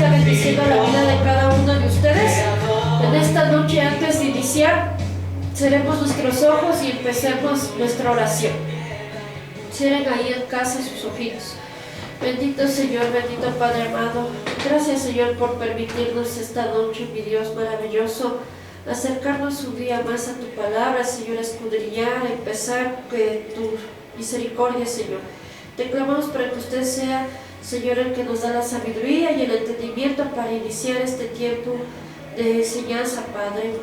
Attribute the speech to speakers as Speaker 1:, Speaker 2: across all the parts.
Speaker 1: sea bendiciendo la vida de cada uno de ustedes. En esta noche, antes de iniciar, cerremos nuestros ojos y empecemos nuestra oración. Cierren ahí en casa sus ojitos. Bendito Señor, bendito Padre amado. Gracias, Señor, por permitirnos esta noche, mi Dios maravilloso, acercarnos un día más a tu palabra, Señor, escudriñar, empezar tu misericordia, Señor. Te clamamos para que usted sea, Señor, el que nos da la sabiduría y el entendimiento para iniciar este tiempo de enseñanza, Padre.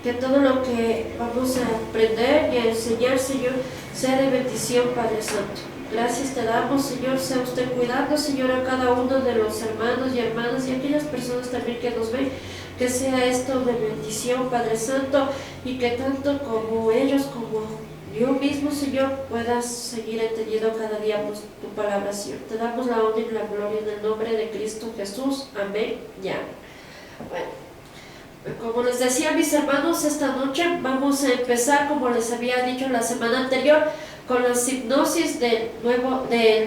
Speaker 1: Que todo lo que vamos a aprender y a enseñar, Señor, sea de bendición, Padre Santo. Gracias te damos, Señor, sea usted cuidando, Señor, a cada uno de los hermanos y hermanas y aquellas personas también que nos ven, que sea esto de bendición, Padre Santo, y que tanto como ellos como yo mismo, Señor, puedas seguir entendiendo cada día pues, tu palabra, Señor. Te damos la honra y la gloria en el nombre de Cristo Jesús. Amén y amén. Bueno, como les decía, mis hermanos, esta noche vamos a empezar, como les había dicho la semana anterior, con las hipnosis del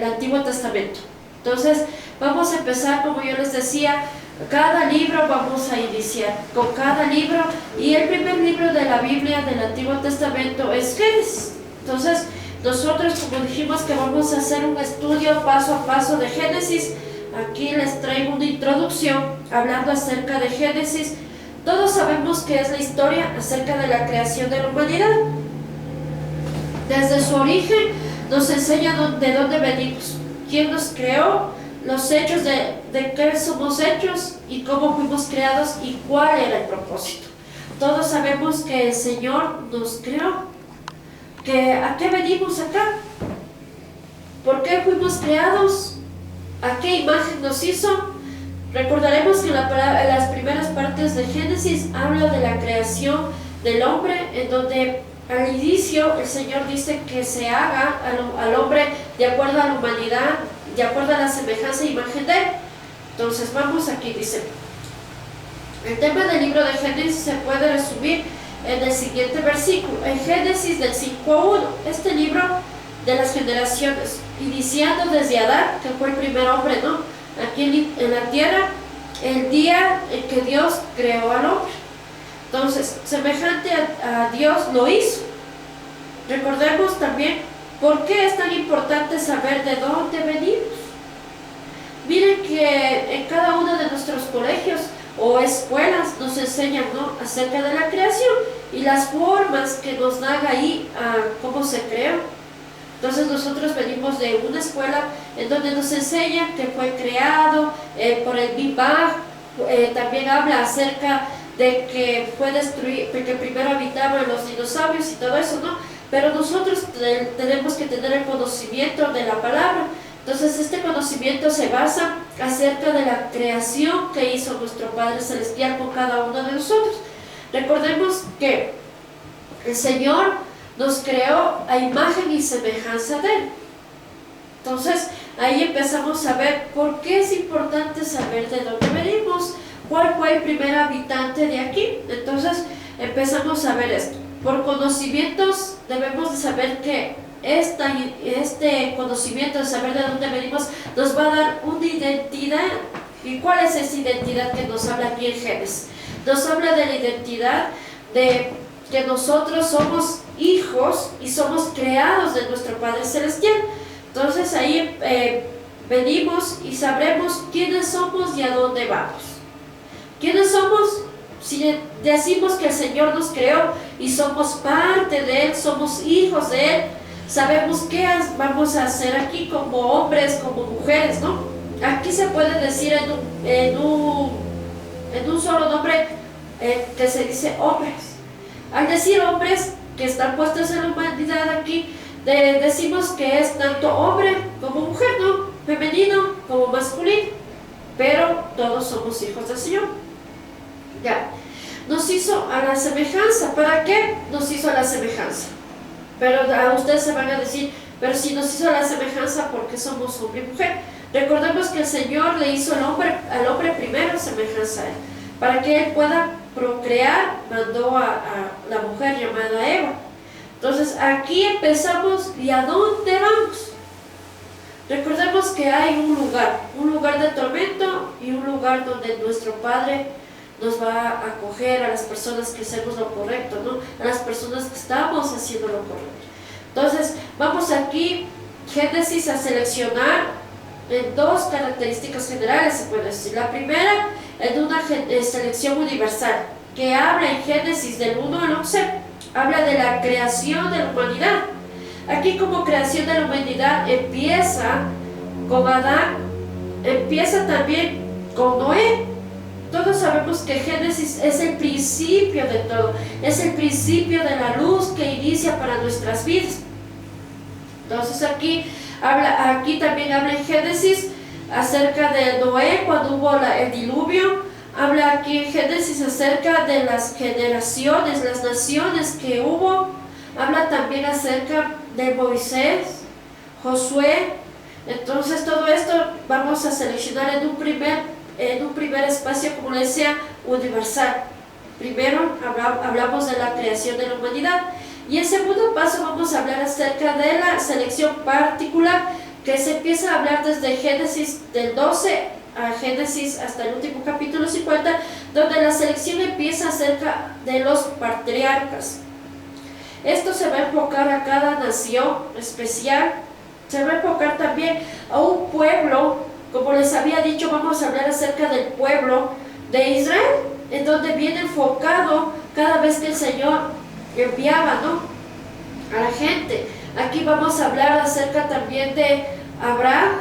Speaker 1: Antiguo Testamento. Entonces, vamos a empezar, como yo les decía, cada libro vamos a iniciar con cada libro, y el primer libro de la Biblia del Antiguo Testamento es Génesis. Entonces, nosotros, como dijimos que vamos a hacer un estudio paso a paso de Génesis, aquí les traigo una introducción hablando acerca de Génesis. Todos sabemos que es la historia acerca de la creación de la humanidad. Desde su origen nos enseña de dónde venimos, quién nos creó, los hechos de qué somos hechos y cómo fuimos creados y cuál era el propósito. Todos sabemos que el Señor nos creó, que ¿a qué venimos acá? ¿Por qué fuimos creados? ¿A qué imagen nos hizo? Recordaremos que en las primeras partes de Génesis habla de la creación del hombre, en donde al inicio el Señor dice que se haga al hombre de acuerdo a la humanidad, de acuerdo a la semejanza e imagen de él. Entonces vamos aquí, dice, el tema del libro de Génesis se puede resumir en el siguiente versículo, en Génesis del 5:1, este libro de las generaciones, iniciando desde Adán, que fue el primer hombre, ¿no? Aquí en la tierra, el día en que Dios creó al hombre. Entonces, semejante a Dios lo hizo. Recordemos también por qué es tan importante saber de dónde venimos. Miren que en cada uno de nuestros colegios o escuelas nos enseñan, ¿no?, acerca de la creación y las formas que nos dan ahí a cómo se creó. Entonces nosotros venimos de una escuela en donde nos enseñan que fue creado por el Big Bang. También habla acerca de que fue destruido, porque primero habitaban los dinosaurios y todo eso, ¿no? Pero nosotros tenemos que tener el conocimiento de la palabra. Entonces este conocimiento se basa acerca de la creación que hizo nuestro Padre Celestial con cada uno de nosotros. Recordemos que el Señor nos creó a imagen y semejanza de Él. Entonces ahí empezamos a ver por qué es importante saber de dónde venimos, cuál fue el primer habitante de aquí. Entonces empezamos a ver esto. Por conocimientos debemos de saber que este conocimiento de saber de dónde venimos nos va a dar una identidad. ¿Y cuál es esa identidad que nos habla aquí en Génesis? Nos habla de la identidad de que nosotros somos hijos y somos creados de nuestro Padre Celestial. Entonces ahí venimos y sabremos quiénes somos y a dónde vamos. ¿Quiénes somos? Si decimos que el Señor nos creó y somos parte de Él, somos hijos de Él, sabemos qué vamos a hacer aquí como hombres, como mujeres, ¿no? Aquí se puede decir en un solo nombre que se dice hombres. Al decir hombres que están puestos en la humanidad aquí, decimos que es tanto hombre como mujer, ¿no? Femenino como masculino, pero todos somos hijos del Señor. Ya, nos hizo a la semejanza. ¿Para qué nos hizo a la semejanza? Pero a ustedes se van a decir, pero si nos hizo a la semejanza, ¿por qué somos hombre y mujer? Recordemos que el Señor le hizo al hombre primero semejanza a Él. Para que Él pueda procrear, mandó a la mujer llamada Eva. Entonces aquí empezamos. ¿Y a dónde vamos? Recordemos que hay un lugar de tormento y un lugar donde nuestro Padre nos va a acoger a las personas que hacemos lo correcto, ¿no? A las personas que estamos haciendo lo correcto. Entonces, vamos aquí, Génesis, a seleccionar en dos características generales, se puede decir. La primera, en una selección universal, que habla en Génesis del 1 al 11, habla de la creación de la humanidad. Aquí como creación de la humanidad empieza con Adán, empieza también con Noé. Todos sabemos que Génesis es el principio de todo, es el principio de la luz que inicia para nuestras vidas. Entonces aquí también habla en Génesis acerca de Noé cuando hubo el diluvio. Habla aquí en Génesis acerca de las generaciones, las naciones que hubo. Habla también acerca de Moisés, Josué. Entonces todo esto vamos a seleccionar en un primer espacio, como les decía, universal. Primero hablamos de la creación de la humanidad, y en segundo paso vamos a hablar acerca de la selección particular, que se empieza a hablar desde Génesis del 12 a Génesis hasta el último capítulo 50, donde la selección empieza acerca de los patriarcas. Esto se va a enfocar a cada nación especial, se va a enfocar también a un pueblo. Como les había dicho, vamos a hablar acerca del pueblo de Israel, en donde viene enfocado cada vez que el Señor enviaba, ¿no?, a la gente. Aquí vamos a hablar acerca también de Abraham,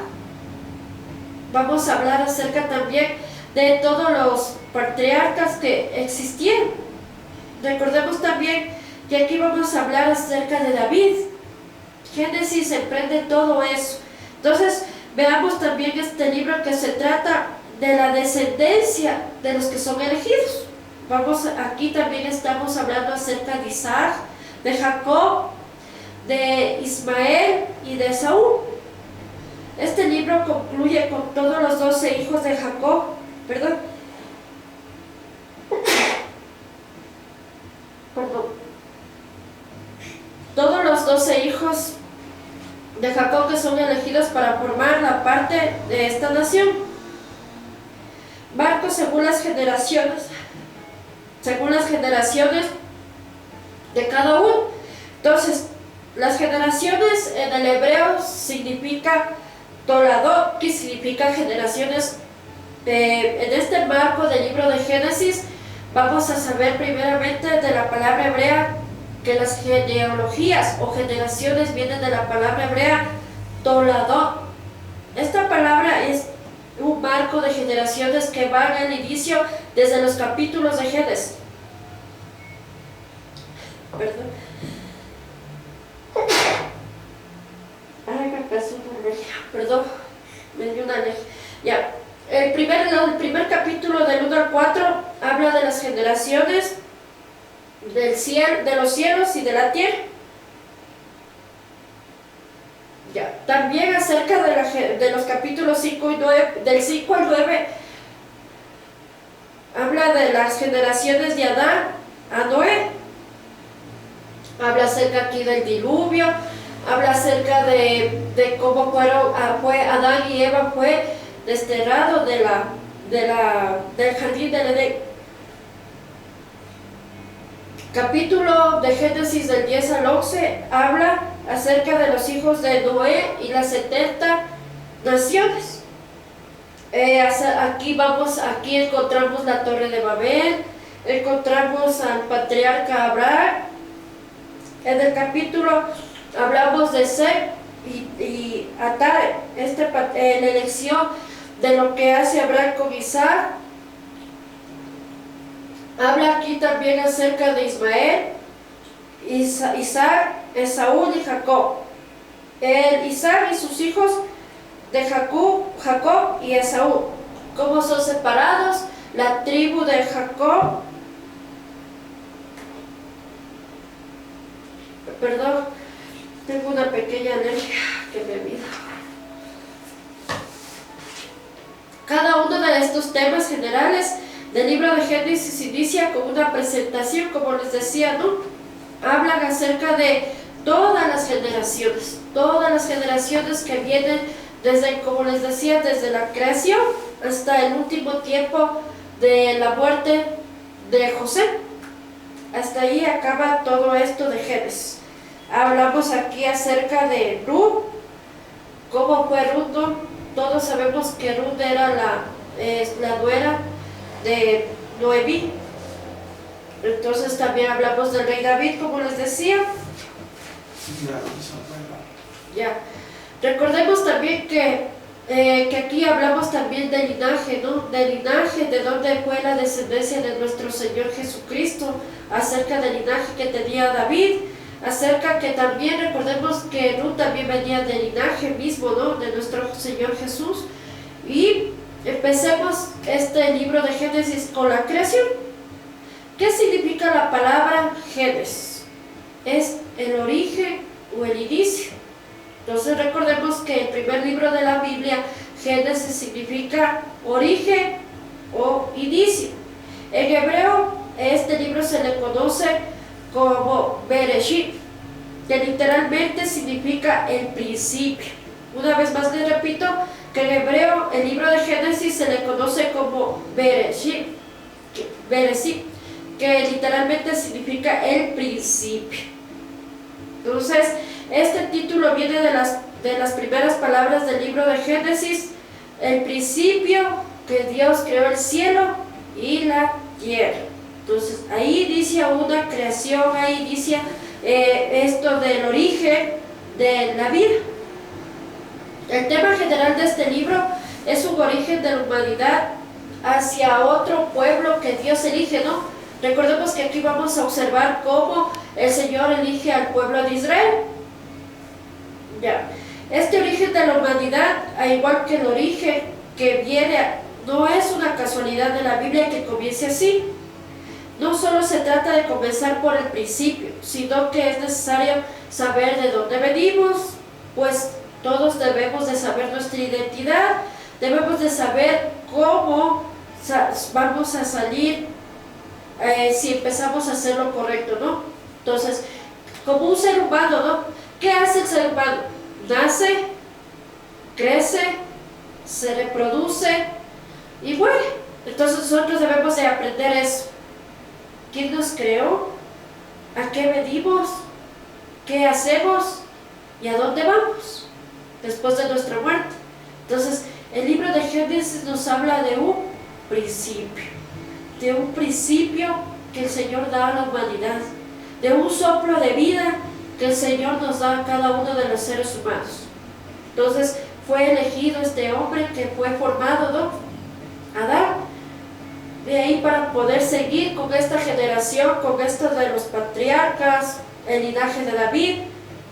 Speaker 1: vamos a hablar acerca también de todos los patriarcas que existieron. Recordemos también que aquí vamos a hablar acerca de David. Génesis emprende todo eso. Entonces, veamos también este libro que se trata de la descendencia de los que son elegidos. Aquí también estamos hablando acerca de Isaac, de Jacob, de Ismael y de Esaú. Este libro concluye con todos los 12 hijos de Jacob, todos los 12 hijos de Jacob que son elegidos para formar la parte de esta nación. Marco según las generaciones de cada uno. Entonces, las generaciones en el hebreo significa Toladot, que significa generaciones. En este marco del libro de Génesis vamos a saber primeramente de la palabra hebrea que las genealogías o generaciones vienen de la palabra hebrea Toladot. Esta palabra es un marco de generaciones que van al inicio desde los capítulos de Génesis. Me dio una alergia. Ya. El primer capítulo del 1 al 4 habla de las generaciones del cielo, de los cielos y de la tierra. Ya. También acerca de los capítulos 5 y 9, del 5 al 9, habla de las generaciones de Adán a Noé. Habla acerca aquí del diluvio, habla acerca de cómo fue Adán y Eva fue desterrado del jardín del Edén. Capítulo de Génesis del 10 al 11 habla acerca de los hijos de Noé y las 70 naciones. Aquí encontramos la Torre de Babel, encontramos al patriarca Abraham. En el capítulo hablamos de Seth y Atar, la elección de lo que hace Abraham con Isaac. Habla aquí también acerca de Ismael, Isaac, Esaú y Jacob. Isaac y sus hijos de Jacob y Esaú. ¿Cómo son separados? La tribu de Jacob. Perdón, tengo una pequeña alergia que me olvida. Cada uno de estos temas generales del libro de Génesis inicia con una presentación, como les decía, ¿no? Hablan acerca de todas las generaciones que vienen desde, como les decía, desde la creación hasta el último tiempo de la muerte de José. Hasta ahí acaba todo esto de Génesis. Hablamos aquí acerca de Ruth, cómo fue Ruth, ¿no? Todos sabemos que Ruth era la nuera de Noemí. Entonces también hablamos del rey David, como les decía. Ya. Recordemos también que aquí hablamos también del linaje, ¿no? Del linaje, de dónde fue la descendencia de nuestro Señor Jesucristo, acerca del linaje que tenía David, acerca que también recordemos que Ruth también venía del linaje mismo, ¿no? De nuestro Señor Jesús. Y empecemos este libro de Génesis con la creación. ¿Qué significa la palabra Génesis? Es el origen o el inicio. Entonces recordemos que el primer libro de la Biblia, Génesis, significa origen o inicio. En hebreo, este libro se le conoce como Bereshit, que literalmente significa el principio. Una vez más les repito que en hebreo el libro de Génesis se le conoce como Bereshit, que literalmente significa el principio. Entonces, este título viene de las primeras palabras del libro de Génesis, el principio que Dios creó el cielo y la tierra. Entonces, ahí inicia una creación, ahí inicia esto del origen de la vida. El tema general de este libro es un origen de la humanidad hacia otro pueblo que Dios elige, ¿no? Recordemos que aquí vamos a observar cómo el Señor elige al pueblo de Israel. Ya. Este origen de la humanidad, al igual que el origen que viene, no es una casualidad de la Biblia que comience así. No solo se trata de comenzar por el principio, sino que es necesario saber de dónde venimos, pues todos debemos de saber nuestra identidad, debemos de saber cómo vamos a salir si empezamos a hacer lo correcto, ¿no? Entonces, como un ser humano, ¿no? ¿Qué hace el ser humano? Nace, crece, se reproduce y muere. Entonces nosotros debemos de aprender eso. ¿Quién nos creó? ¿A qué venimos? ¿Qué hacemos? ¿Y a dónde vamos? Después de nuestra muerte. Entonces, el libro de Génesis nos habla de un principio. De un principio que el Señor da a la humanidad. De un soplo de vida que el Señor nos da a cada uno de los seres humanos. Entonces, fue elegido este hombre que fue formado, ¿no? Adán. De ahí para poder seguir con esta generación, con esto de los patriarcas, el linaje de David,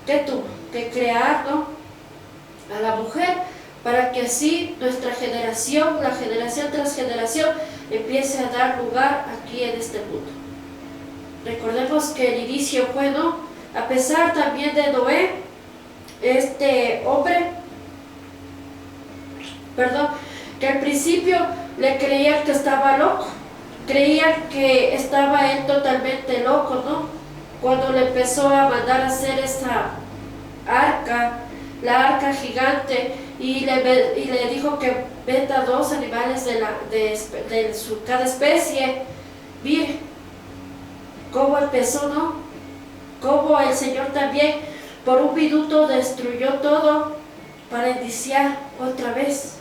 Speaker 1: que tuvo que crear, ¿no? A la mujer, para que así nuestra generación, la generación tras generación, empiece a dar lugar aquí en este mundo. Recordemos que el inicio fue, ¿no? A pesar también de Noé, este hombre, que al principio le creían que estaba loco, creían que estaba él totalmente loco, ¿no? Cuando le empezó a mandar a hacer esta arca, la arca gigante, y le dijo que meta 2 animales de cada especie. Mire cómo empezó, ¿no? Cómo el Señor también por un minuto destruyó todo para iniciar otra vez.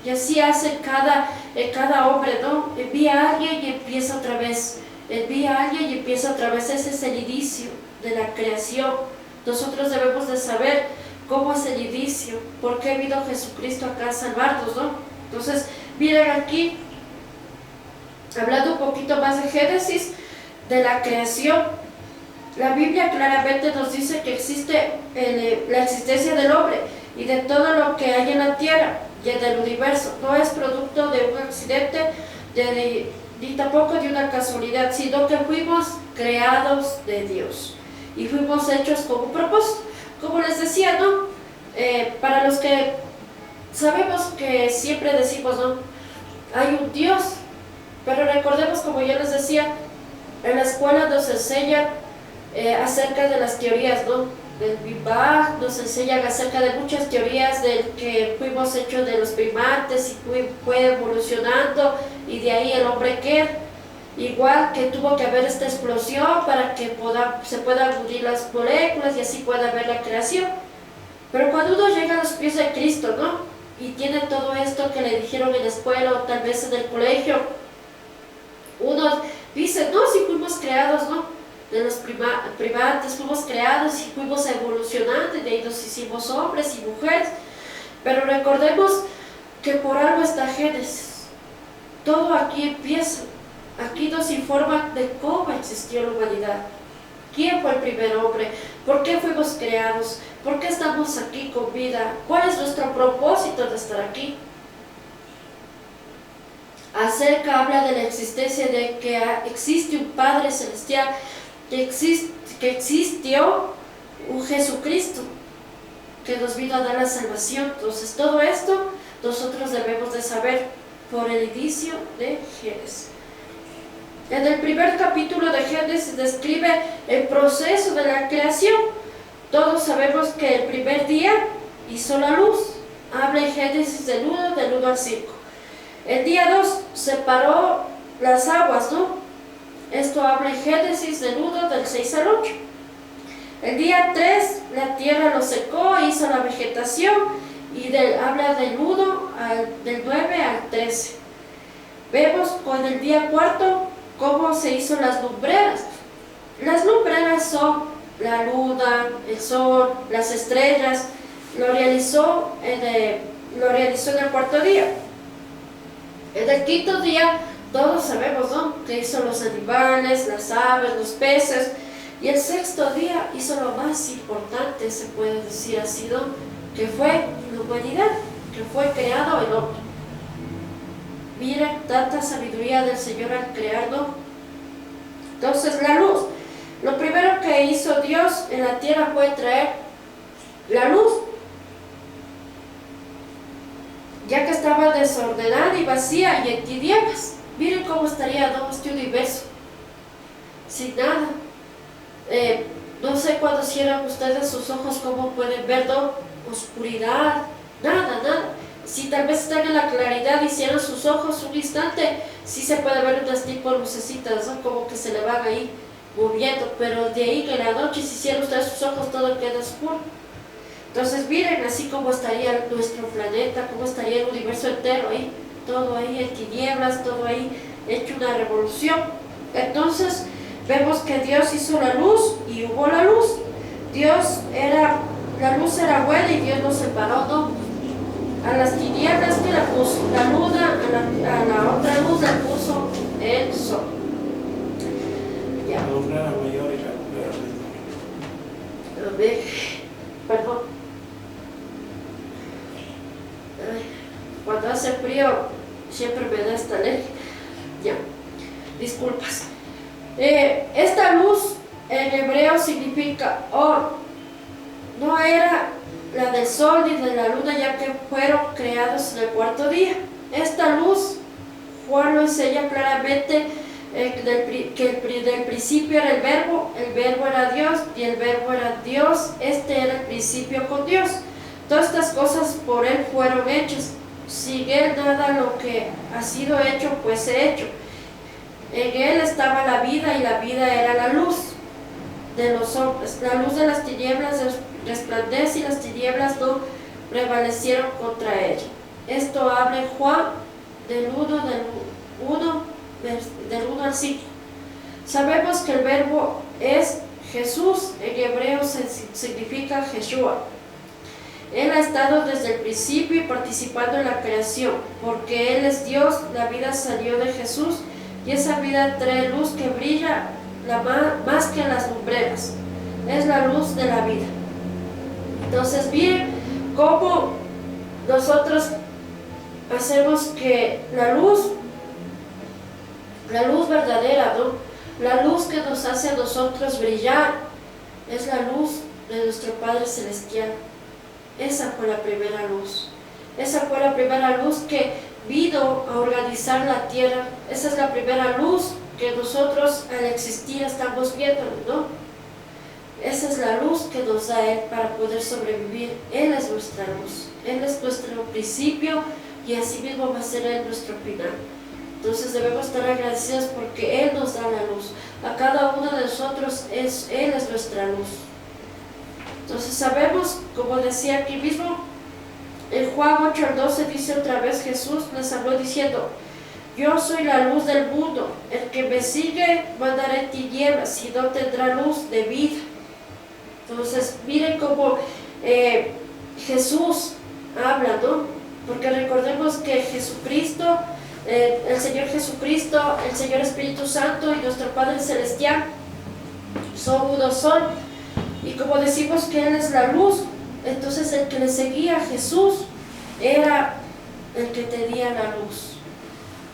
Speaker 1: Y así hace cada hombre, ¿no? Envía a alguien y empieza otra vez. Envía a alguien y empieza otra vez. Ese es el inicio de la creación. Nosotros debemos de saber cómo es el inicio, por qué vino Jesucristo acá a salvarnos, ¿no? Entonces, miren aquí, hablando un poquito más de Génesis, de la creación. La Biblia claramente nos dice que existe la existencia del hombre y de todo lo que hay en la tierra y en el universo. No es producto de un accidente ni tampoco de una casualidad, sino que fuimos creados de Dios y fuimos hechos con un propósito. Como les decía, ¿no? Para los que sabemos que siempre decimos, ¿no? Hay un Dios, pero recordemos, como yo les decía, en la escuela nos enseñan acerca de las teorías, ¿no? del Big Bang, nos enseñan acerca de muchas teorías del que fuimos hechos de los primates y fue evolucionando y de ahí el hombre queda. Igual que tuvo que haber esta explosión para que se puedan unir las moléculas y así pueda haber la creación. Pero cuando uno llega a los pies de Cristo, ¿no? Y tiene todo esto que le dijeron en la escuela o tal vez en el colegio, uno dice, no, si fuimos creados, ¿no? De los primates fuimos creados y fuimos evolucionando y de ahí nos hicimos hombres y mujeres. Pero recordemos que por algo está Génesis. Todo aquí empieza. Aquí nos informan de cómo existió la humanidad. ¿Quién fue el primer hombre? ¿Por qué fuimos creados? ¿Por qué estamos aquí con vida? ¿Cuál es nuestro propósito de estar aquí? Habla de la existencia de que existe un Padre Celestial, que existió un Jesucristo que nos vino a dar la salvación. Entonces todo esto nosotros debemos de saber por el inicio de Génesis. En el primer capítulo de Génesis describe el proceso de la creación. Todos sabemos que el primer día hizo la luz. Habla en Génesis del 1 al 5. El día 2 separó las aguas, ¿no? Esto habla en Génesis del 1, del 6 al 8. El día 3 la tierra lo secó, hizo la vegetación y habla del 9 al 13. Vemos con el día 4 cómo se hizo las lumbreras. Las lumbreras son la luna, el sol, las estrellas. Lo realizó en el cuarto día. En el quinto día, todos sabemos, ¿no?, que hizo los animales, las aves, los peces. Y el sexto día hizo lo más importante, se puede decir así, ¿no?, que fue la humanidad, que fue creado el hombre. Miren, tanta sabiduría del Señor al crearlo. Entonces, la luz. Lo primero que hizo Dios en la tierra fue traer la luz, ya que estaba desordenada y vacía y en tinieblas. Miren cómo estaría, ¿no?, este universo sin nada. No sé cuando cierran ustedes sus ojos cómo pueden ver, ¿no?, oscuridad, nada. Si tal vez están en la claridad y cierran sus ojos un instante, sí se puede ver unas tipo lucecitas, ¿no?, como que se le van ahí moviendo, pero de ahí que en la noche, si cierran ustedes sus ojos, todo queda oscuro. Entonces miren así como estaría nuestro planeta, cómo estaría el universo entero ahí, todo ahí en tinieblas, todo ahí hecho una revolución. Entonces vemos que Dios hizo la luz y hubo la luz. La luz era buena y Dios nos separó, ¿no?, a las tinieblas que la puso la luna, a la otra luz la puso el sol. Ya.
Speaker 2: La lumbrera mayor y la lumbrera menor.
Speaker 1: A ver, perdón. Cuando hace frío siempre me da esta alergia. Ya, disculpas. Esta luz en hebreo significa or. No era la del sol ni de la luna, ya que fueron creados en el cuarto día. Esta luz, Juan lo enseña claramente, que del principio era el verbo era Dios y el verbo era Dios. Este era el principio con Dios. Todas estas cosas por Él fueron hechas. Sin Él nada lo que ha sido hecho pues hecho. En Él estaba la vida y la vida era la luz de los hombres. La luz de las tinieblas resplandece y las tinieblas no prevalecieron contra ella. Esto habla en Juan del 1 al 5. Sabemos que el verbo es Jesús, en hebreo significa Yeshua. Él ha estado desde el principio y participando en la creación, porque Él es Dios. La vida salió de Jesús y esa vida trae luz que brilla más que las lumbreras. Es la luz de la vida. Entonces miren cómo nosotros hacemos que la luz verdadera, ¿no?, la luz que nos hace a nosotros brillar, es la luz de nuestro Padre Celestial. Esa fue la primera luz. Esa fue la primera luz que vino a organizar la tierra. Esa es la primera luz que nosotros al existir estamos viendo, ¿no? Esa es la luz que nos da Él para poder sobrevivir. Él es nuestra luz. Él es nuestro principio y así mismo va a ser Él nuestro final. Entonces debemos estar agradecidos porque Él nos da la luz. A cada uno de nosotros Él es nuestra luz. Entonces sabemos, como decía aquí mismo, en Juan 8:12 dice otra vez Jesús les habló diciendo: yo soy la luz del mundo, el que me sigue no andará en tinieblas, sino tendrá luz de vida. Entonces miren cómo Jesús habla, ¿no? Porque recordemos que Jesucristo, el Señor Jesucristo, el Señor Espíritu Santo y nuestro Padre Celestial son uno solo. Y como decimos que Él es la luz, entonces el que le seguía a Jesús era el que tenía la luz.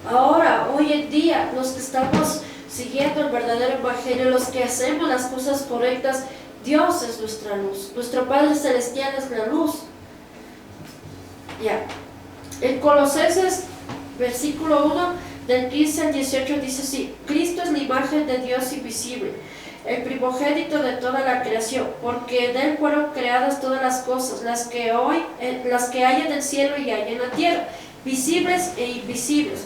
Speaker 1: Ahora, hoy en día, los que estamos siguiendo el verdadero evangelio, los que hacemos las cosas correctas, Dios es nuestra luz. Nuestro Padre Celestial es la luz. Ya. En Colosenses, versículo 1, del 15 al 18 dice así: Cristo es la imagen de Dios invisible, el primogénito de toda la creación, porque en Él fueron creadas todas las cosas, las que hay en el cielo y hay en la tierra, visibles e invisibles,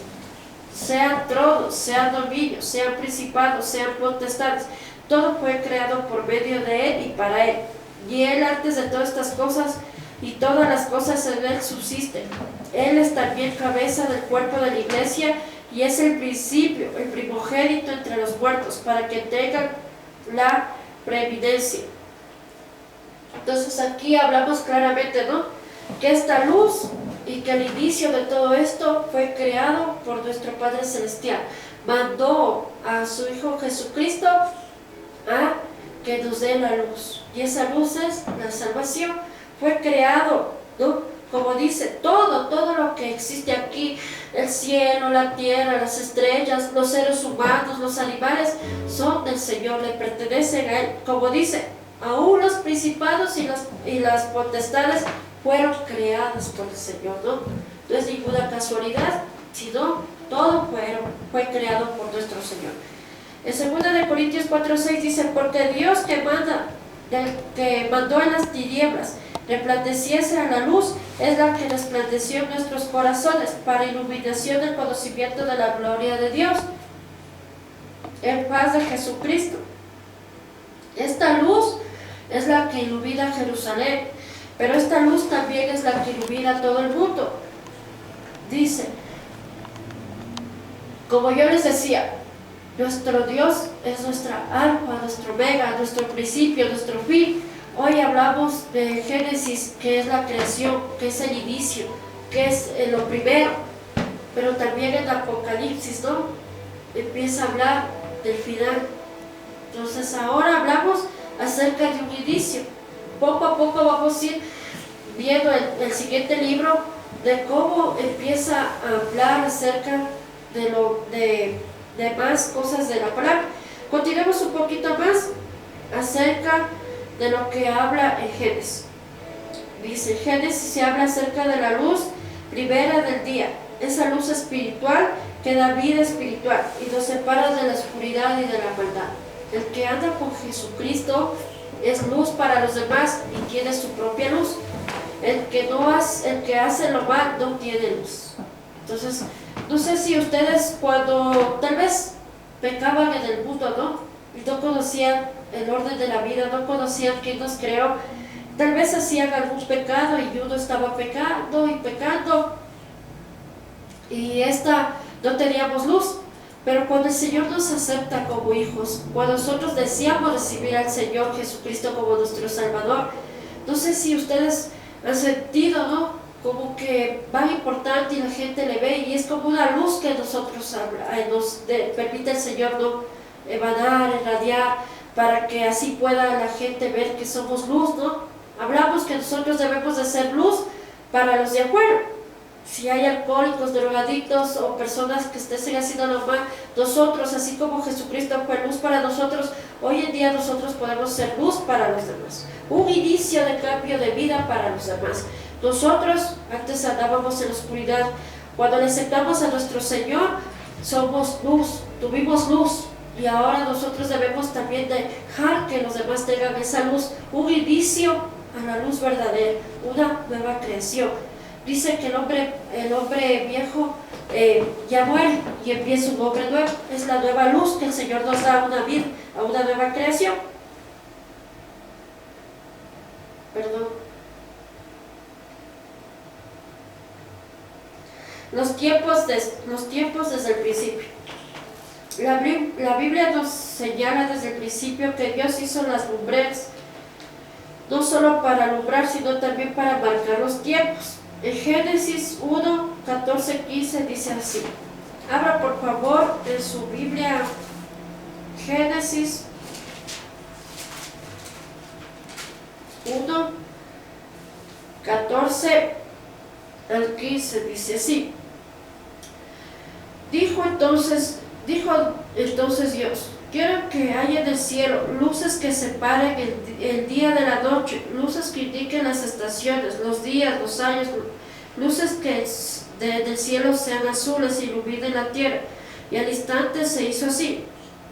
Speaker 1: sean tronos, sean dominios, sean principados, sean potestades. Todo fue creado por medio de Él y para Él. Y Él antes de todas estas cosas, y todas las cosas en Él subsisten. Él es también cabeza del cuerpo de la iglesia, y es el principio, el primogénito entre los muertos, para que tengan la preeminencia. Entonces aquí hablamos claramente, ¿no?, que esta luz y que el inicio de todo esto fue creado por nuestro Padre Celestial. Mandó a su Hijo Jesucristo a que nos dé la luz, y esa luz es la salvación. Fue creado, ¿no?, como dice, todo lo que existe aquí, el cielo, la tierra, las estrellas, los seres humanos, los animales, son del Señor, le pertenecen a Él. Como dice, aún los principados y las potestades fueron creadas por el Señor, ¿no? No es ninguna casualidad, sino todo fue creado por nuestro Señor. En 2 Corintios 4:6 dice: porque Dios que mandó en las tinieblas resplandeciese a la luz, es la que resplandeció en nuestros corazones para iluminación del conocimiento de la gloria de Dios en paz de Jesucristo. Esta luz es la que ilumina Jerusalén, pero esta luz también es la que ilumina a todo el mundo. Dice, como yo les decía, nuestro Dios es nuestra alfa, nuestro omega, nuestro principio, nuestro fin. Hoy hablamos de Génesis, que es la creación, que es el inicio, que es lo primero, pero también en Apocalipsis, ¿no?, empieza a hablar del final. Entonces ahora hablamos acerca de un inicio. Poco a poco vamos a ir viendo el siguiente libro de cómo empieza a hablar acerca de más cosas de la palabra. Continuemos un poquito más acerca de lo que habla en Génesis. Dice, en Génesis se habla acerca de la luz primera del día, esa luz espiritual que da vida espiritual y nos separa de la oscuridad y de la maldad. El que anda con Jesucristo es luz para los demás y tiene su propia luz. El que hace lo mal no tiene luz. Entonces, no sé si ustedes cuando tal vez pecaban en el mundo, ¿no?, y no conocían el orden de la vida, no conocían quién nos creó, tal vez hacían algún pecado y uno estaba pecando y no teníamos luz. Pero cuando el Señor nos acepta como hijos, cuando nosotros deseamos recibir al Señor Jesucristo como nuestro Salvador, no sé si ustedes han sentido, ¿no?, como que va importante y la gente le ve, y es como una luz que nosotros nos permite el Señor, ¿no?, emanar, irradiar, para que así pueda la gente ver que somos luz, ¿no? Hablamos que nosotros debemos de ser luz para los de afuera. Si hay alcohólicos, drogadictos o personas que estén haciendo lo mal, nosotros, así como Jesucristo fue luz para nosotros, hoy en día nosotros podemos ser luz para los demás. Un inicio de cambio de vida para los demás. Nosotros antes andábamos en la oscuridad. Cuando le aceptamos a nuestro Señor, somos luz, tuvimos luz. y ahora nosotros debemos también dejar que los demás tengan esa luz, un inicio a la luz verdadera, una nueva creación. Dice que el hombre viejo ya muere y empieza un hombre nuevo. Es la nueva luz que el Señor nos da a una vida, a una nueva creación. Perdón. Los tiempos desde el principio. La Biblia nos señala desde el principio que Dios hizo las lumbreras, no solo para alumbrar, sino también para marcar los tiempos. En Génesis 1, 14, 15 dice así. Abra por favor en su Biblia Génesis 1, 14 al 15, dice así. Dijo entonces Dios, quiero que haya en el cielo luces que separen el día de la noche, luces que indiquen las estaciones, los días, los años, luces que del cielo sean azules y iluminen la tierra. Y al instante se hizo así.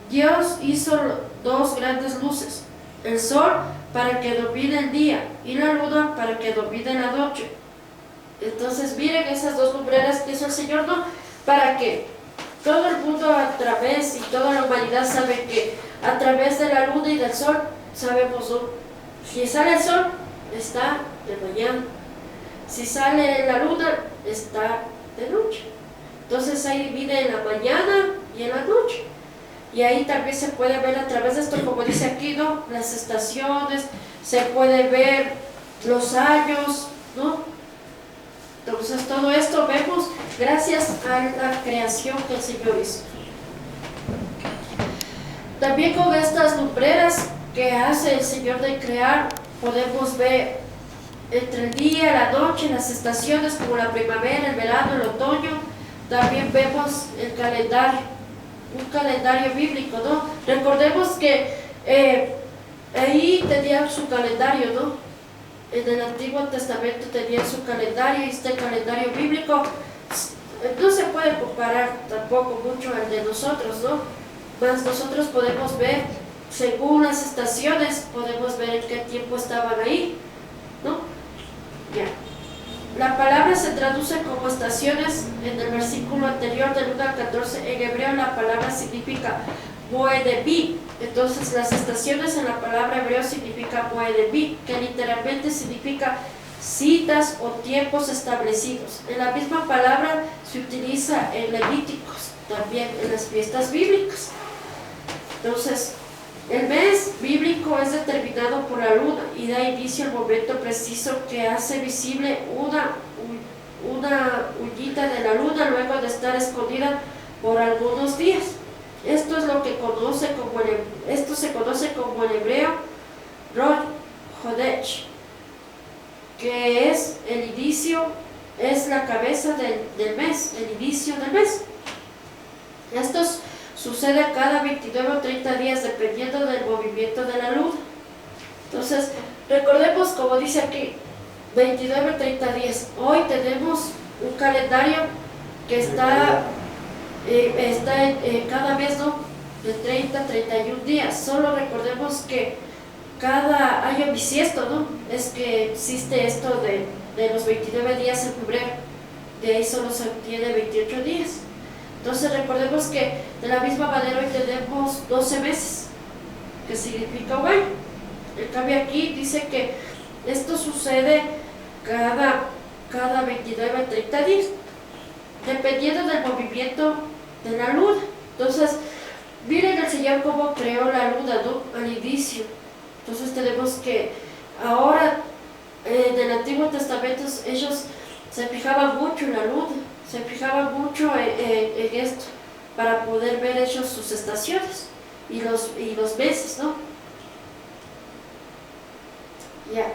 Speaker 1: Dios hizo dos grandes luces, el sol para que domine el día y la luna para que domine la noche. Entonces miren esas dos lumbreras que hizo el Señor, ¿no? Para que todo el mundo a través y toda la humanidad sabe que a través de la luna y del sol sabemos, ¿no? Si sale el sol, está de mañana. Si sale la luna, está de noche. Entonces ahí divide en la mañana y en la noche. Y ahí también se puede ver a través de esto, como dice aquí, ¿no? Las estaciones, se puede ver los años, ¿no? Entonces todo esto vemos gracias a la creación que el Señor hizo. También con estas lumbreras que hace el Señor de crear, podemos ver entre el día, la noche, las estaciones como la primavera, el verano, el otoño. También vemos el calendario, un calendario bíblico, ¿no? Recordemos que ahí tenían su calendario, ¿no? En el Antiguo Testamento tenían su calendario, y este calendario bíblico no se puede comparar tampoco mucho al de nosotros, ¿no? Más nosotros podemos ver, según las estaciones, podemos ver en qué tiempo estaban ahí, ¿no? Ya. La palabra se traduce como estaciones en el versículo anterior del 1 al 14. En hebreo la palabra significa Moedebi. Entonces las estaciones en la palabra hebreo significa Moedebi, que literalmente significa citas o tiempos establecidos. En la misma palabra se utiliza en Levíticos, también en las fiestas bíblicas. Entonces, el mes bíblico es determinado por la luna y da inicio al momento preciso que hace visible una hullita de la luna luego de estar escondida por algunos días. Esto se conoce como en hebreo Rosh Chodesh, que es el inicio, es la cabeza del mes, el inicio del mes. Esto sucede cada 29 o 30 días dependiendo del movimiento de la luna. Entonces, recordemos, como dice aquí, 29 o 30 días. Hoy tenemos un calendario que está cada mes, ¿no? De 30 a 31 días. Solo recordemos que cada año bisiesto, ¿no? Es que existe esto de los 29 días en febrero. De ahí solo se obtiene 28 días. Entonces recordemos que de la misma manera hoy tenemos 12 meses, que significa un año. En cambio aquí dice que esto sucede cada 29 a 30 días, dependiendo del movimiento de la luna. Entonces, miren el Señor cómo creó la luna, ¿no? Al inicio. Entonces tenemos que ahora, en el Antiguo Testamento, ellos se fijaban mucho en la luna, se fijaban mucho en esto, para poder ver ellos sus estaciones y los meses, ¿no? Ya.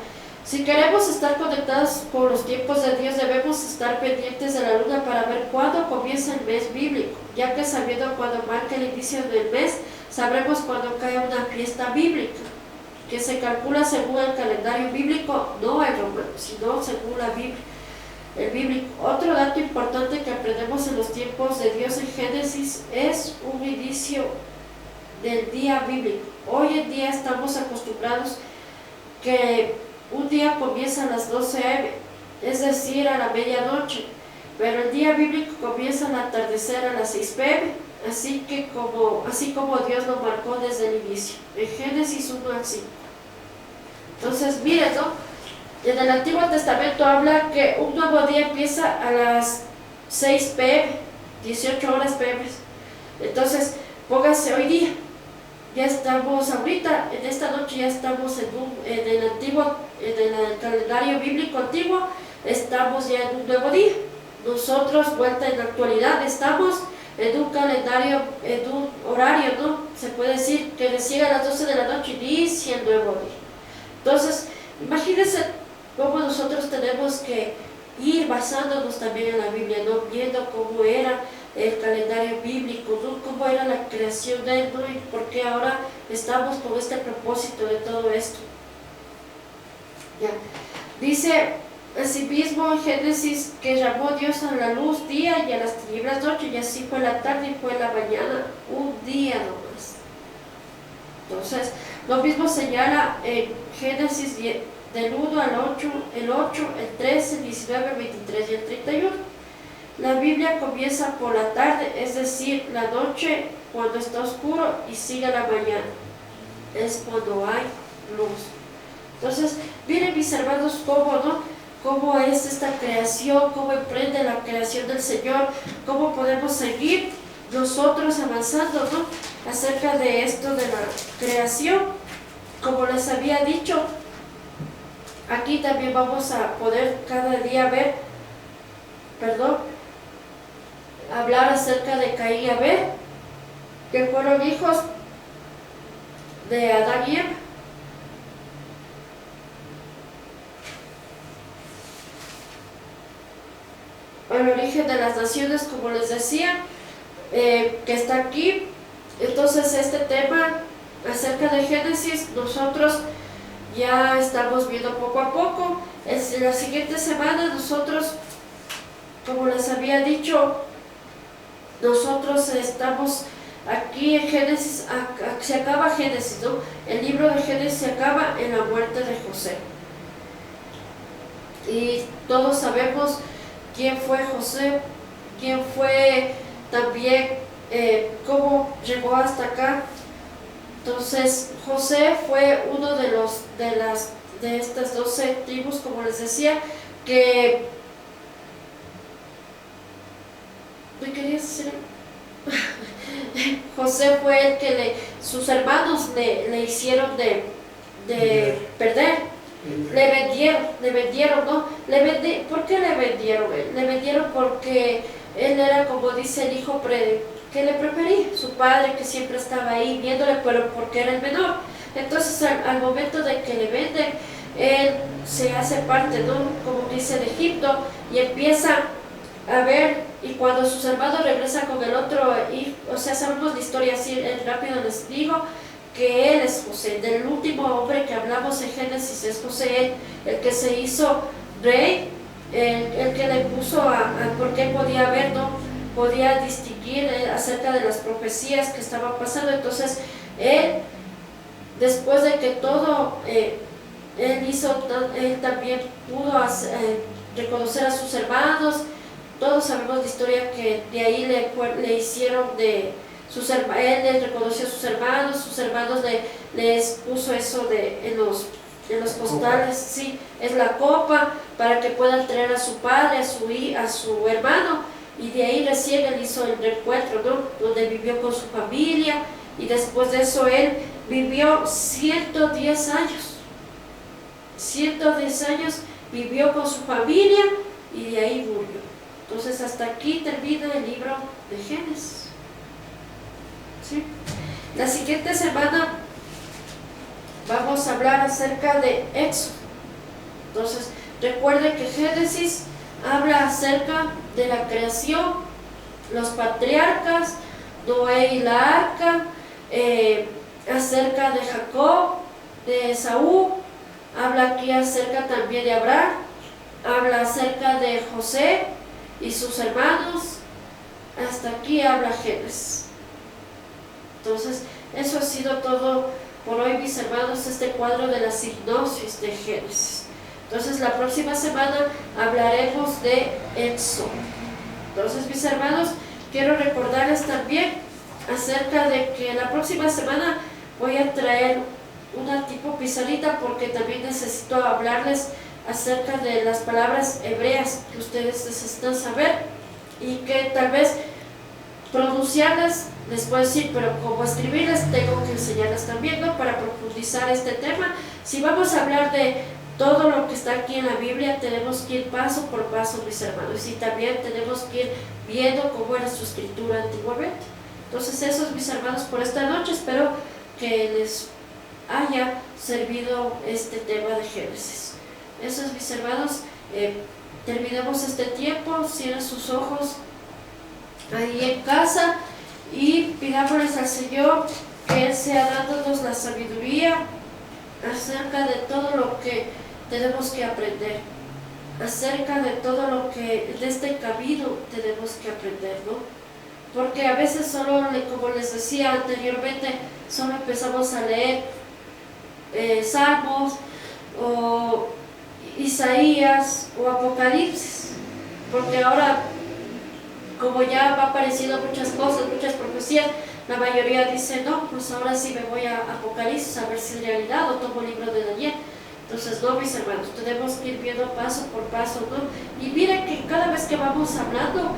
Speaker 1: Si queremos estar conectados con los tiempos de Dios, debemos estar pendientes de la luna para ver cuándo comienza el mes bíblico, ya que sabiendo cuándo marca el inicio del mes, sabremos cuándo cae una fiesta bíblica, que se calcula según el calendario bíblico, no el romano, sino según la Biblia. El bíblico. Otro dato importante que aprendemos en los tiempos de Dios en Génesis es un inicio del día bíblico. Hoy en día estamos acostumbrados que un día comienza a las 12 a.m., es decir, a la medianoche, pero el día bíblico comienza al atardecer a las 6 p.m., así como Dios lo marcó desde el inicio, en Génesis 1 al 5. Entonces, miren, ¿no? En el Antiguo Testamento habla que un nuevo día empieza a las 6 p.m., 18 horas p.m. Entonces, póngase hoy día. Ya estamos ahorita, en esta noche ya estamos en el calendario bíblico antiguo, estamos ya en un nuevo día. Nosotros, vuelta en la actualidad, estamos en un calendario, en un horario, ¿no? Se puede decir que recién a las 12 de la noche inicia el nuevo día. Entonces, imagínense cómo nosotros tenemos que ir basándonos también en la Biblia, ¿no? Viendo cómo era el calendario bíblico, ¿no? Cómo era la creación de él, ¿no? Y por qué ahora estamos con este propósito de todo esto. Ya. Dice asimismo en Génesis que llamó Dios a la luz día y a las tinieblas noche, y así fue la tarde y fue la mañana, un día nomás. Entonces, lo mismo señala en Génesis del 1 al 8, el 13, el 19, el 23 y el 31. La Biblia comienza por la tarde, es decir, la noche cuando está oscuro, y sigue la mañana, es cuando hay luz. Entonces, miren mis hermanos cómo es esta creación, cómo emprende la creación del Señor, cómo podemos seguir nosotros avanzando, ¿no? Acerca de esto de la creación. Como les había dicho, aquí también vamos a poder cada día hablar acerca de Caín y Abel, que fueron hijos de Adán y Eva. El origen de las naciones, como les decía, que está aquí. Entonces, este tema acerca de Génesis, nosotros ya estamos viendo poco a poco. En la siguiente semana nosotros, como les había dicho, nosotros estamos aquí en Génesis, se acaba Génesis, ¿no? El libro de Génesis se acaba en la muerte de José. Y todos sabemos quién fue José, quién fue también, cómo llegó hasta acá. Entonces, José fue uno de estas 12 tribus, como les decía, que... ¿Me querías decir? José fue el que sus hermanos le hicieron de perder. Le vendieron, ¿no? ¿Por qué le vendieron? Le vendieron porque él era, como dice el hijo que le prefería, su padre que siempre estaba ahí viéndole, pero porque era el menor. Entonces al momento de que le venden, él se hace parte, ¿no? Como dice, de Egipto, y empieza a ver, y cuando sus hermanos regresan con el otro hijo, o sea, sabemos la historia así, rápido les digo, que él es José. Del último hombre que hablamos en Génesis es José, el que se hizo rey, el que le puso porque podía ver, ¿no? Podía distinguir acerca de las profecías que estaban pasando. Entonces, él, después de que todo, él también pudo reconocer a sus hermanos. Todos sabemos la historia que de ahí le hicieron de sus hermanos. Él les reconoció a sus hermanos les puso eso en los costales, sí, es la copa, para que puedan traer a su padre, a su hermano, y de ahí recién él hizo el reencuentro, ¿no? Donde vivió con su familia, y después de eso él vivió 110 años. 110 años vivió con su familia, y de ahí murió. Entonces, hasta aquí termina el libro de Génesis. ¿Sí? La siguiente semana vamos a hablar acerca de Éxodo. Entonces, recuerden que Génesis habla acerca de la creación, los patriarcas, Noé y la arca, acerca de Jacob, de Esaú, habla aquí acerca también de Abraham, habla acerca de José y sus hermanos. Hasta aquí habla Génesis. Entonces, Eso ha sido todo por hoy, mis hermanos, este cuadro de la signosis de Génesis. Entonces la próxima semana hablaremos de Éxodo. Entonces, mis hermanos, quiero recordarles también acerca de que la próxima semana voy a traer una tipo pizarrita, porque también necesito hablarles acerca de las palabras hebreas que ustedes necesitan saber y que tal vez pronunciarlas les puedo decir, pero como escribirlas tengo que enseñarlas también, ¿no? Para profundizar este tema. Si vamos a hablar de todo lo que está aquí en la Biblia, tenemos que ir paso por paso, mis hermanos, y también tenemos que ir viendo cómo era su escritura antiguamente. Entonces eso es, mis hermanos, por esta noche. Espero que les haya servido este tema de Génesis. Eso es, mis hermanos. Terminemos este tiempo, cierren sus ojos ahí en casa y pidámosles al Señor que Él sea dándonos la sabiduría acerca de todo lo que tenemos que aprender, acerca de todo lo que de este camino tenemos que aprender, ¿no? Porque a veces solo, como les decía anteriormente, solo empezamos a leer Salmos o Isaías o Apocalipsis, porque ahora, como ya va apareciendo muchas cosas, muchas profecías, la mayoría dice, no, pues ahora sí me voy a Apocalipsis a ver si es realidad, o tomo el libro de Daniel. Entonces, no, mis hermanos, tenemos que ir viendo paso por paso, ¿no? Y miren que cada vez que vamos hablando,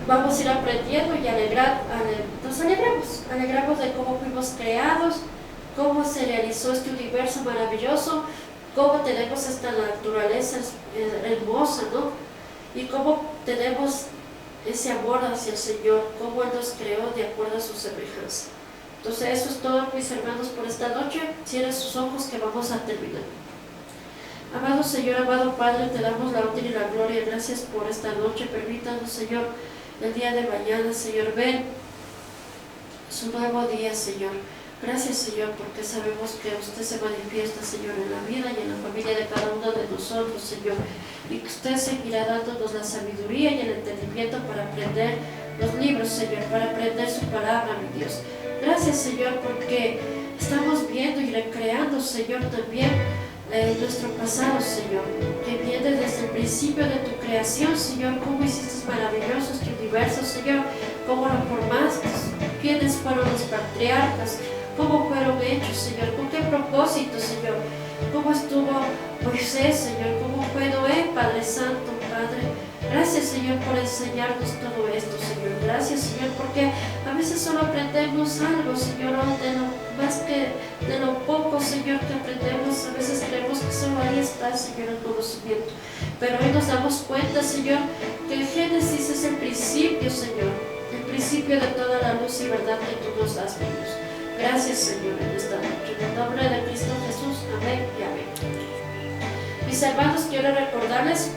Speaker 1: vamos a ir aprendiendo y nos alegramos de cómo fuimos creados, cómo se realizó este universo maravilloso, cómo tenemos esta naturaleza hermosa, ¿no? Y cómo tenemos ese amor hacia el Señor, cómo Él nos creó de acuerdo a su semejanza. Entonces eso es todo, mis hermanos, por esta noche. Cierren sus ojos que vamos a terminar. Amado Señor, amado Padre, te damos la honra y la gloria. Gracias por esta noche. Permítanos, Señor, el día de mañana, Señor, ven su nuevo día, Señor. Gracias, Señor, porque sabemos que usted se manifiesta, Señor, en la vida y en la familia de cada uno de nosotros, Señor, y que usted seguirá dándonos la sabiduría y el entendimiento para aprender los libros, Señor, para aprender su palabra, mi Dios. Gracias, Señor, porque estamos viendo y recreando, Señor, también nuestro pasado, Señor, que viene desde el principio de tu creación, Señor, cómo hiciste maravilloso este universo, Señor, cómo lo formaste, quiénes fueron los patriarcas, cómo fueron hechos, Señor, con qué propósito, Señor, cómo estuvo Moisés, Señor, cómo fue Noé, Padre Santo, Padre. Gracias, Señor, por enseñarnos todo esto, Señor. Gracias, Señor, porque a veces solo aprendemos algo, Señor, más que de lo poco, Señor, que aprendemos. A veces creemos que solo ahí está, Señor, el conocimiento. Pero hoy nos damos cuenta, Señor, que el Génesis es el principio, Señor, el principio de toda la luz y verdad que tú nos das, Dios. Gracias, Señor, en esta noche. En el nombre de Cristo Jesús. Amén y amén. Mis hermanos, quiero recordarles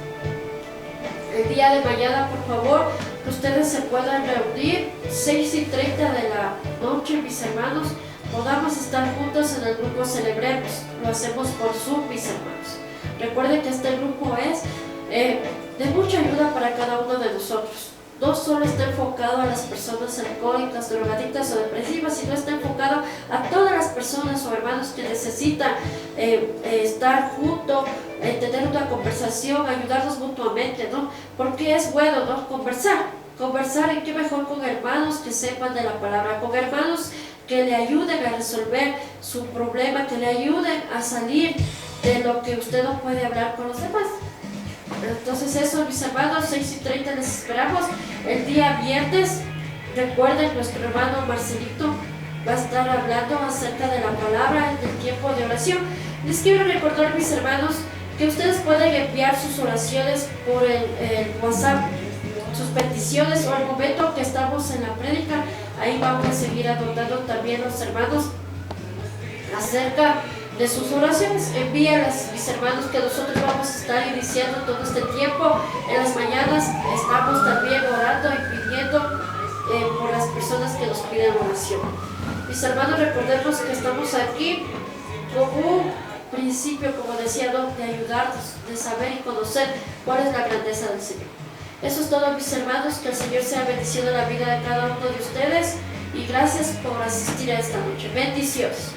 Speaker 1: el día de mañana, por favor, que ustedes se puedan reunir 6:30 de la noche, mis hermanos, podamos estar juntos en el grupo Celebremos. Lo hacemos por Zoom, mis hermanos. Recuerden que este grupo es de mucha ayuda para cada uno de nosotros. No solo está enfocado a las personas alcohólicas, drogadictas o depresivas, sino está enfocado a todas las personas o hermanos que necesitan estar juntos, tener una conversación, ayudarnos mutuamente, ¿no? Porque es bueno, ¿no? Conversar en qué mejor con hermanos que sepan de la palabra, con hermanos que le ayuden a resolver su problema, que le ayuden a salir de lo que usted no puede hablar con los demás. Entonces eso, mis hermanos, 6:30 les esperamos. El día viernes, recuerden, nuestro hermano Marcelito va a estar hablando acerca de la palabra en el tiempo de oración. Les quiero recordar, mis hermanos, que ustedes pueden enviar sus oraciones por el WhatsApp, sus peticiones, o al momento que estamos en la prédica. Ahí vamos a seguir anotando también los hermanos acerca de sus oraciones. Envíalas, mis hermanos, que nosotros vamos a estar iniciando todo este tiempo. En las mañanas estamos también orando y pidiendo por las personas que nos piden oración. Mis hermanos, recordemos que estamos aquí como un principio, como decía, de ayudarnos, de saber y conocer cuál es la grandeza del Señor. Eso es todo, mis hermanos. Que el Señor sea bendiciendo la vida de cada uno de ustedes y gracias por asistir a esta noche. Bendiciones.